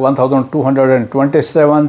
1227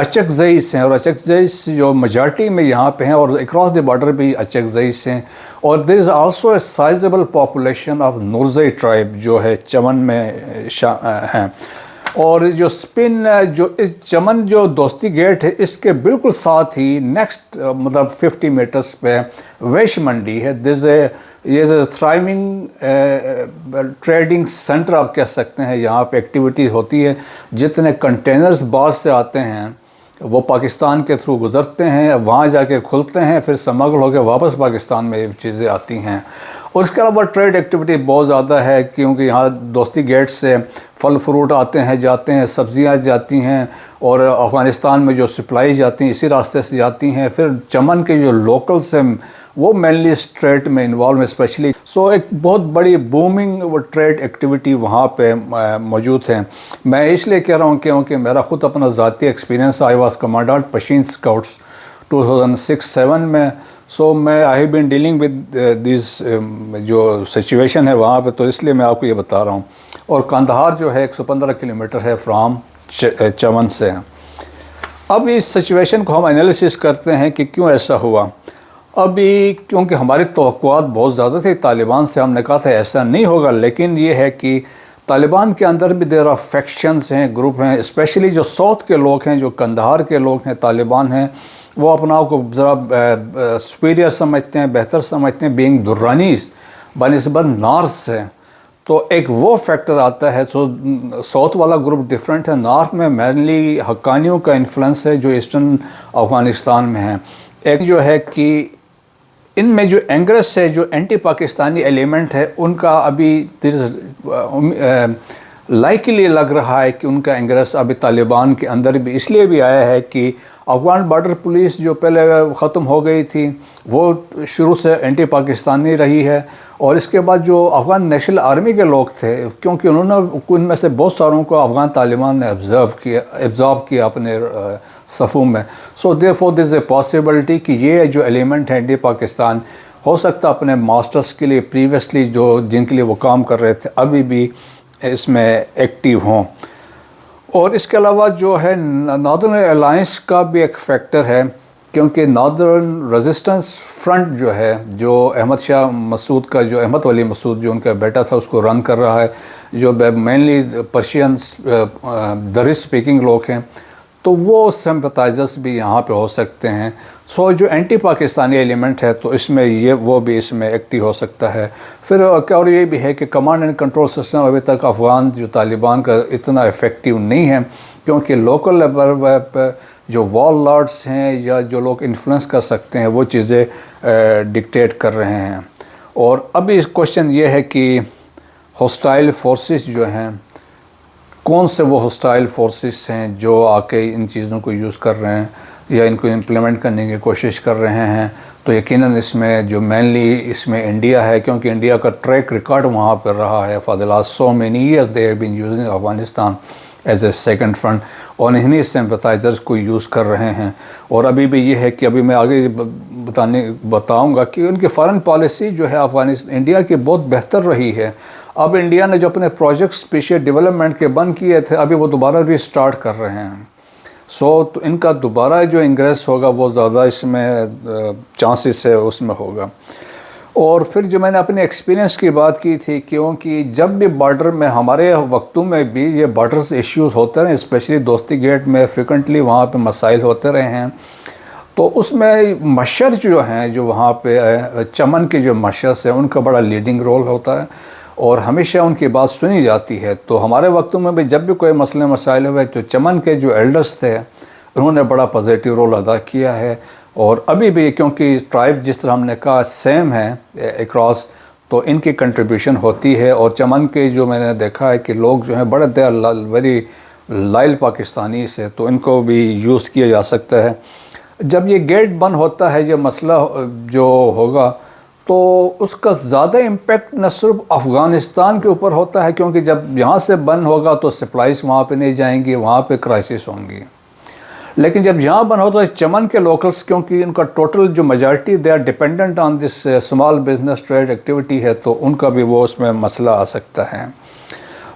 اچکزئی سے ہیں، اور اچکزئی جو میجارٹی میں یہاں پہ ہیں، اور اکراس دی بارڈر بھی اچکزئی سے ہیں، اور there is also a sizable population of Noorzai tribe جو ہے چمن میں ہیں۔ اور جو سپن جو چمن جو دوستی گیٹ ہے اس کے بالکل ساتھ ہی نیکسٹ مطلب 50 میٹرز پہ ویش منڈی ہے۔ یہ تھرائیونگ ٹریڈنگ سینٹر آپ کہہ سکتے ہیں، یہاں پہ ایکٹیویٹی ہوتی ہے، جتنے کنٹینرز باہر سے آتے ہیں وہ پاکستان کے تھرو گزرتے ہیں، وہاں جا کے کھلتے ہیں، پھر سمگل ہو کے واپس پاکستان میں یہ چیزیں آتی ہیں۔ اور اس کے علاوہ ٹریڈ ایکٹیویٹی بہت زیادہ ہے، کیونکہ یہاں دوستی گیٹ سے پھل فروٹ آتے ہیں جاتے ہیں، سبزیاں جاتی ہیں، اور افغانستان میں جو سپلائی جاتی ہیں اسی راستے سے جاتی ہیں۔ پھر چمن کے جو لوکلس ہیں وہ مینلی اس ٹریڈ میں انوالو ہیں اسپیشلی، سو ایک بہت بڑی بومنگ ٹریڈ ایکٹیویٹی وہاں پہ موجود ہے۔ میں اس لیے کہہ رہا ہوں کیونکہ میرا خود اپنا ذاتی experience, I was commandant Pishin scouts 2006-07 میں، سو میں I have been dealing with these جو سچویشن ہے وہاں پہ، تو اس لیے میں آپ کو یہ بتا رہا ہوں۔ اور کندہار جو ہے 115 کلومیٹر ہے فرام چمن سے۔ اب اس سچویشن کو ہم انالیسس کرتے ہیں کہ کیوں ایسا ہوا۔ ابھی کیونکہ ہماری توقعات بہت زیادہ تھی طالبان سے، ہم نے کہا تھا ایسا نہیں ہوگا، لیکن یہ ہے کہ طالبان کے اندر بھی دیر آر فیکشنز ہیں، گروپ ہیں، اسپیشلی جو ساؤتھ کے لوگ ہیں، جو کندہار کے لوگ ہیں، طالبان ہیں، وہ اپنا آپ کو ذرا سپیریئر سمجھتے ہیں، بہتر سمجھتے ہیں، بینگ درانیز بنسبت نارتھ سے۔ تو ایک وہ فیکٹر آتا ہے، تو ساؤتھ والا گروپ ڈیفرنٹ ہے، نارتھ میں مینلی حقانیوں کا انفلوئنس ہے جو ایسٹرن افغانستان میں ہیں۔ ایک جو ہے کہ ان میں جو انگریس ہے، جو اینٹی پاکستانی ایلیمنٹ ہے، ان کا ابھی لائکلی لگ رہا ہے کہ ان کا انگریس ابھی طالبان کے اندر بھی اس لیے بھی آیا ہے کہ افغان بارڈر پولیس جو پہلے ختم ہو گئی تھی وہ شروع سے اینٹی پاکستانی رہی ہے، اور اس کے بعد جو افغان نیشنل آرمی کے لوگ تھے، کیونکہ انہوں نے ان میں سے بہت ساروں کو افغان طالبان نے ایبزارو کیا اپنے صفوں میں، سو دیر four there is a possibility کہ یہ جو ایلیمنٹ ہے اینٹی پاکستان ہو سکتا اپنے ماسٹرز کے لیے پریویسلی جن کے لیے وہ کام کر رہے تھے ابھی بھی اس میں ایکٹیو ہوں۔ اور اس کے علاوہ جو ہے ناردرن الائنس کا بھی ایک فیکٹر ہے، کیونکہ ناردرن ریزسٹنس فرنٹ جو ہے، جو احمد شاہ مسعود کا، جو احمد ولی مسعود جو ان کا بیٹا تھا اس کو رن کر رہا ہے، جو مینلی پرشینس دری اسپیکنگ لوگ ہیں، تو وہ سمپتائزرز بھی یہاں پہ ہو سکتے ہیں۔ سو جو اینٹی پاکستانی ایلیمنٹ ہے تو اس میں وہ بھی اس میں ایکٹیو ہو سکتا ہے۔ پھر اور یہ بھی ہے کہ کمانڈ اینڈ کنٹرول سسٹم ابھی تک افغان جو طالبان کا اتنا افیکٹو نہیں ہے، کیونکہ لوکل لیول پہ جو وال لارڈس ہیں یا جو لوگ انفلوئنس کر سکتے ہیں وہ چیزیں ڈکٹیٹ کر رہے ہیں۔ اور ابھی کوشچن یہ ہے کہ ہوسٹائل فورسز جو ہیں، کون سے وہ ہوسٹائل فورسز ہیں جو آ کے ان چیزوں کو یوز کر رہے ہیں یا ان کو امپلیمنٹ کرنے کی کوشش کر رہے ہیں، تو یقیناً اس میں جو مینلی اس میں انڈیا ہے، کیونکہ انڈیا کا ٹریک ریکارڈ وہاں پر رہا ہے for the last so many years they have been using Afghanistan as a second front, اور انہی سمپتائزرز کو یوز کر رہے ہیں۔ اور ابھی بھی یہ ہے کہ ابھی میں آگے بتاؤں گا کہ ان کی فارن پالیسی جو ہے انڈیا کی بہت بہتر رہی ہے۔ اب انڈیا نے جو اپنے پروجیکٹس پیچھے ڈیولپمنٹ کے بند کیے تھے ابھی وہ دوبارہ ری سٹارٹ کر رہے ہیں، تو ان کا دوبارہ جو انگریس ہوگا وہ زیادہ اس میں چانسز ہے اس میں ہوگا۔ اور پھر جو میں نے اپنے ایکسپیرینس کی بات کی تھی، کیونکہ جب بھی بارڈر میں ہمارے وقتوں میں بھی یہ بارڈرز ایشوز ہوتے رہے، اسپیشلی دوستی گیٹ میں فریکوینٹلی وہاں پہ مسائل ہوتے رہے ہیں، تو اس میں مشرق جو ہیں، جو وہاں پہ چمن کے جو مشرق ہیں ان کا بڑا لیڈنگ رول ہوتا ہے اور ہمیشہ ان کی بات سنی جاتی ہے۔ تو ہمارے وقتوں میں بھی جب بھی کوئی مسئلے مسائل ہوئے تو چمن کے جو ایلڈرز تھے انہوں نے بڑا پازیٹیو رول ادا کیا ہے، اور ابھی بھی کیونکہ ٹرائب جس طرح ہم نے کہا سیم ہے اکراس، تو ان کی کنٹریبیوشن ہوتی ہے۔ اور چمن کے جو میں نے دیکھا ہے کہ لوگ جو ہیں بڑے دے ویری لائل پاکستانی سے، تو ان کو بھی یوز کیا جا سکتا ہے۔ جب یہ گیٹ بند ہوتا ہے، یہ مسئلہ جو ہوگا تو اس کا زیادہ امپیکٹ نہ صرف افغانستان کے اوپر ہوتا ہے، کیونکہ جب یہاں سے بند ہوگا تو سپلائز وہاں پہ نہیں جائیں گی، وہاں پہ کرائسس ہوں گی، لیکن جب یہاں بند ہوتا ہے چمن کے لوکلز، کیونکہ ان کا ٹوٹل جو majority they are dependent on this small business trade activity ہے، تو ان کا بھی وہ اس میں مسئلہ آ سکتا ہے۔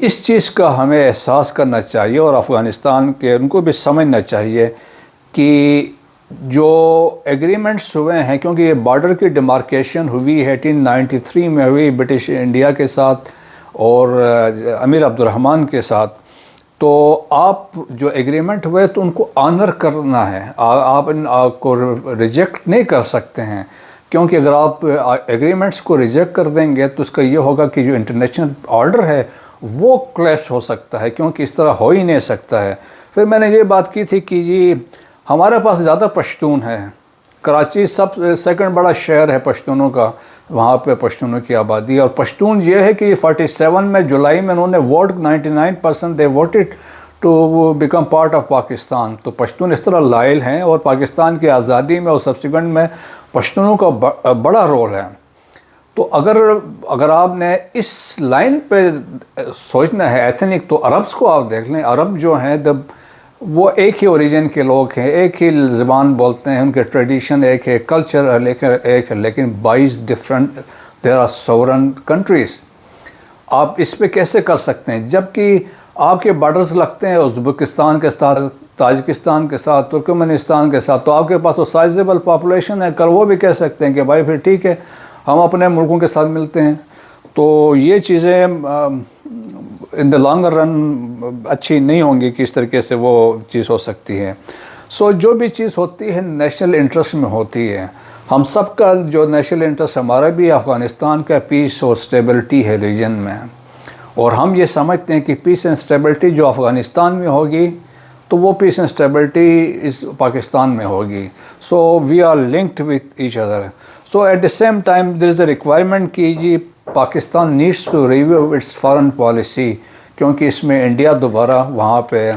اس چیز کا ہمیں احساس کرنا چاہیے اور افغانستان کے ان کو بھی سمجھنا چاہیے کہ جو ایگریمنٹس ہوئے ہیں، کیونکہ یہ بارڈر کی ڈیمارکیشن ہوئی 1893 میں ہوئی برٹش انڈیا کے ساتھ اور امیر عبد الرحمن کے ساتھ، تو آپ جو ایگریمنٹ ہوئے تو ان کو آنر کرنا ہے، آپ ان کو ریجیکٹ نہیں کر سکتے ہیں، کیونکہ اگر آپ ایگریمنٹس کو ریجیکٹ کر دیں گے تو اس کا یہ ہوگا کہ جو انٹرنیشنل آرڈر ہے وہ کلیپس ہو سکتا ہے، کیونکہ اس طرح ہو ہی نہیں سکتا ہے۔ پھر میں نے یہ بات کی تھی کہ جی ہمارے پاس زیادہ پشتون ہے، کراچی سیکنڈ بڑا شہر ہے پشتونوں کا، وہاں پہ پشتونوں کی آبادی، اور پشتون یہ ہے کہ 47 میں جولائی میں انہوں نے vote 99% they voted to become part of Pakistan. تو پشتون اس طرح لائل ہیں، اور پاکستان کی آزادی میں اور سبسیکوینٹ میں پشتونوں کا بڑا رول ہے۔ تو اگر آپ نے اس لائن پہ سوچنا ہے ایتھنک، تو عربس کو آپ دیکھ لیں، عرب جو ہیں وہ ایک ہی اوریجن کے لوگ ہیں، ایک ہی زبان بولتے ہیں، ان کے ٹریڈیشن ایک ہے، کلچر ایک ہے، لیکن 22 different there are sovereign countries. آپ اس پہ کیسے کر سکتے ہیں جبکہ آپ کے بارڈرز لگتے ہیں ازبکستان کے ساتھ، تاجکستان کے ساتھ، ترکمانستان کے ساتھ، تو آپ کے پاس تو سائزیبل پاپولیشن ہے، کل وہ بھی کہہ سکتے ہیں کہ بھائی پھر ٹھیک ہے ہم اپنے ملکوں کے ساتھ ملتے ہیں۔ تو یہ چیزیں ان دا لانگر رن اچھی نہیں ہوں گی کہ اس طریقے سے وہ چیز ہو سکتی ہے۔ سو جو بھی چیز ہوتی ہے نیشنل انٹرسٹ میں ہوتی ہے، ہم سب کا جو نیشنل انٹرسٹ ہمارا بھی افغانستان کا پیس اور سٹیبلٹی ہے ریجن میں، اور ہم یہ سمجھتے ہیں کہ پیس اینڈ سٹیبلٹی جو افغانستان میں ہوگی تو وہ پیس اینڈ سٹیبلٹی اس پاکستان میں ہوگی۔ So we are linked with each other. So at the same time there is a requirement کہ جی Pakistan needs to review its foreign policy, کیونکہ اس میں انڈیا دوبارہ وہاں پہ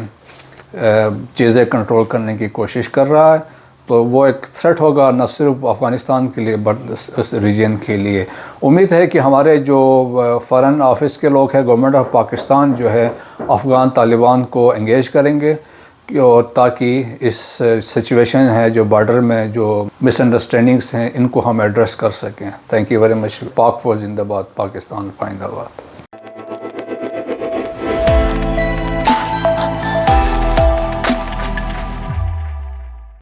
چیزیں کنٹرول کرنے کی کوشش کر رہا ہے، تو وہ ایک تھریٹ ہوگا نہ صرف افغانستان کے لیے بٹ اس ریجن کے لیے۔ امید ہے کہ ہمارے جو فارن آفس کے لوگ ہیں، گورنمنٹ آف پاکستان جو ہے افغان طالبان کو انگیج کریں گے، اور تاکہ اس سچویشن ہے جو بارڈر میں جو مس انڈرسٹینڈنگس ہیں ان کو ہم ایڈریس کر سکیں۔ Thank you very much. پاک فوج زندہ باد، پاکستان پائندہ باد۔